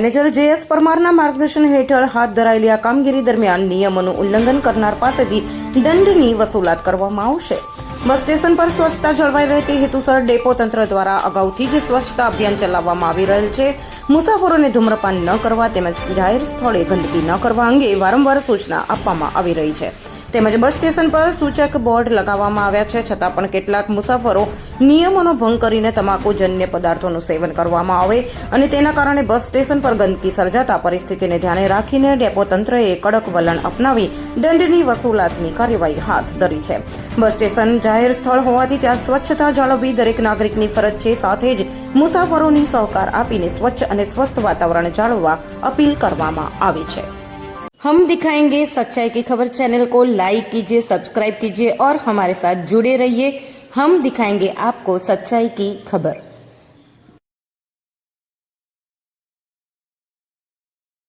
Manager JS પરમારના માર્ગદર્શન હેઠળ હાથ ધરાયેલી આ કામગીરી દરમિયાન નિયમોનું ઉલ્લંઘન કરનાર પાસેથી દંડની વસૂલાત કરવામાં આવશે। બસ સ્ટેશન પર સ્વચ્છતા જળવાઈ રહે તે હેતુસર ડેપો તંત્ર દ્વારા અગાઉથી જ સ્વચ્છતા અભિયાન ચલાવવામાં આવી રહેલ છે। મુસાફરોને ધૂમ્રપાન ન કરવા તેમજ જાહેર સ્થળે ગંદકી ન કરવા અંગે વારંવાર સૂચના આપવામાં આવી રહી છે। તેમજ બસ સ્ટેશન પર સૂચક બોર્ડ લગાવવામાં આવ્યા છે, છતાં પણ કેટલાક મુસાફરો નિયમોનો ભંગ કરીને તમાકુજન્ય પદાર્થોનું સેવન કરવામાં આવે અને તેના કારણે બસ સ્ટેશન પર ગંદકી સર્જાતા પરિસ્થિતિને ધ્યાને રાખીને ડેપો તંત્રએ કડક વલણ અપનાવી દંડની વસૂલાતની કાર્યવાહી હાથ ધરી છે। બસ સ્ટેશન જાહેર સ્થળ હોવાથી ત્યાં સ્વચ્છતા જાળવવી દરેક નાગરિકની ફરજ છે, સાથે જ મુસાફરોની સહકાર આપીને સ્વચ્છ અને સ્વસ્થ વાતાવરણ જાળવવા અપીલ કરવામાં આવી છે। हम दिखाएंगे सच्चाई की खबर चैनल को लाइक कीजिए, सब्सक्राइब कीजिए और हमारे साथ जुड़े रहिए। हम दिखाएंगे आपको सच्चाई की खबर।